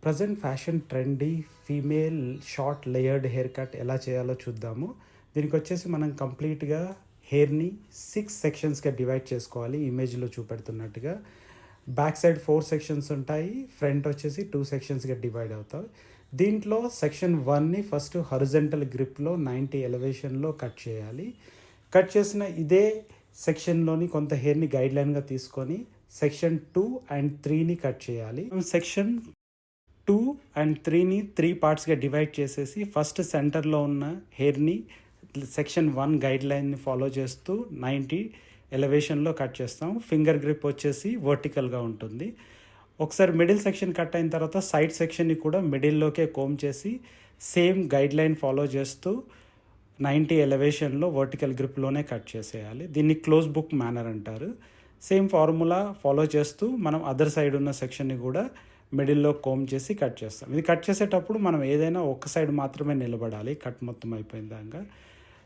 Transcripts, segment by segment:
Present fashion trendy female short layered hair cut ఎలా చేయాలో చూద్దాము. దీనికి వచ్చేసి మనం కంప్లీట్గా హెయిర్ని 6 సెక్షన్స్గా డివైడ్ చేసుకోవాలి. ఇమేజ్లో చూపెడుతున్నట్టుగా బ్యాక్ సైడ్ 4 సెక్షన్స్ ఉంటాయి, ఫ్రంట్ వచ్చేసి 2 సెక్షన్స్గా డివైడ్ అవుతాయి. దీంట్లో సెక్షన్ 1ని ఫస్ట్ హరిజంటల్ గ్రిప్లో 90 ఎలివేషన్లో కట్ చేయాలి. కట్ చేసిన ఇదే సెక్షన్లోని కొంత హెయిర్ని గైడ్లైన్గా తీసుకొని సెక్షన్ 2 అండ్ 3ని కట్ చేయాలి. సెక్షన్ 2 అండ్ 3ని 3 పార్ట్స్గా డివైడ్ చేసేసి ఫస్ట్ సెంటర్లో ఉన్న హెయిర్ని సెక్షన్ 1 గైడ్లైన్ని ఫాలో చేస్తూ 90 ఎలివేషన్లో కట్ చేస్తాం. ఫింగర్ గ్రిప్ వచ్చేసి వర్టికల్గా ఉంటుంది. ఒకసారి మిడిల్ సెక్షన్ కట్ అయిన తర్వాత సైడ్ సెక్షన్ని కూడా మిడిల్లోకే కోమ్ చేసి సేమ్ గైడ్లైన్ ఫాలో చేస్తూ 90 ఎలివేషన్లో వర్టికల్ గ్రిప్లోనే కట్ చేసేయాలి. దీన్ని క్లోజ్ బుక్ మేనర్ అంటారు. సేమ్ ఫార్ములా ఫాలో చేస్తూ మనం అదర్ సైడ్ ఉన్న సెక్షన్ని కూడా మిడిల్లో కోమ్ చేసి కట్ చేస్తాం. ఇది కట్ చేసేటప్పుడు మనం ఏదైనా ఒక సైడ్ మాత్రమే నిలబడాలి కట్ మొత్తం అయిపోయిన దాకా.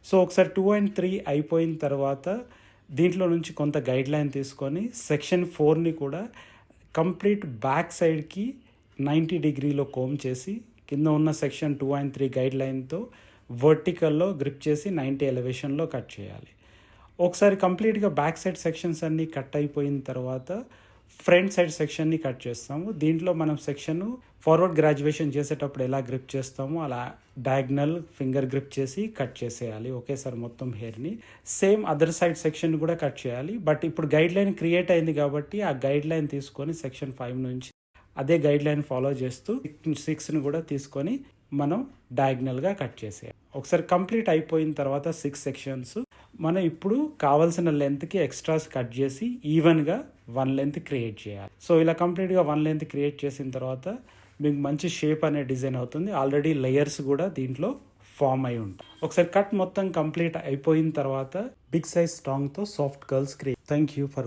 సో ఒకసారి 2 అండ్ 3 అయిపోయిన తర్వాత దీంట్లో నుంచి కొంత గైడ్లైన్ తీసుకొని సెక్షన్ 4ని కూడా కంప్లీట్ బ్యాక్ సైడ్కి 90 డిగ్రీలో కోమ్ చేసి కింద ఉన్న సెక్షన్ 2 అండ్ 3 గైడ్లైన్తో వర్టికల్లో గ్రిప్ చేసి 90 ఎలివేషన్లో కట్ చేయాలి. ఒకసారి కంప్లీట్గా బ్యాక్ సైడ్ సెక్షన్స్ అన్నీ కట్ అయిపోయిన తర్వాత ఫ్రంట్ సైడ్ సెక్షన్ని కట్ చేస్తాము. దీంట్లో మనం సెక్షన్ ఫార్వర్డ్ గ్రాడ్యుయేషన్ చేసేటప్పుడు ఎలా గ్రిప్ చేస్తామో అలా డయాగ్నల్ ఫింగర్ గ్రిప్ చేసి కట్ చేసేయాలి ఒకేసారి మొత్తం హెయిర్ని. సేమ్ అదర్ సైడ్ సెక్షన్ కూడా కట్ చేయాలి. బట్ ఇప్పుడు గైడ్ లైన్ క్రియేట్ అయింది కాబట్టి ఆ గైడ్ లైన్ తీసుకొని సెక్షన్ 5 నుంచి అదే గైడ్ లైన్ ఫాలో చేస్తూ 6ని కూడా తీసుకొని మనం డయాగ్నల్గా కట్ చేసేయాలి. ఒకసారి కంప్లీట్ అయిపోయిన తర్వాత 6 సెక్షన్స్ మనం ఇప్పుడు కావాల్సిన లెంత్కి ఎక్స్ట్రాస్ కట్ చేసి ఈవెన్గా 1 లెంత్ క్రియేట్ చేయాలి. సో ఇలా కంప్లీట్గా 1 లెంత్ క్రియేట్ చేసిన తర్వాత మీకు మంచి షేప్ అనే డిజైన్ అవుతుంది. ఆల్రెడీ లేయర్స్ కూడా దీంట్లో ఫామ్ అయి ఉంటాయి. ఒకసారి కట్ మొత్తం కంప్లీట్ అయిపోయిన తర్వాత బిగ్ సైజ్ స్టాంగ్తో soft curls create. Thank you for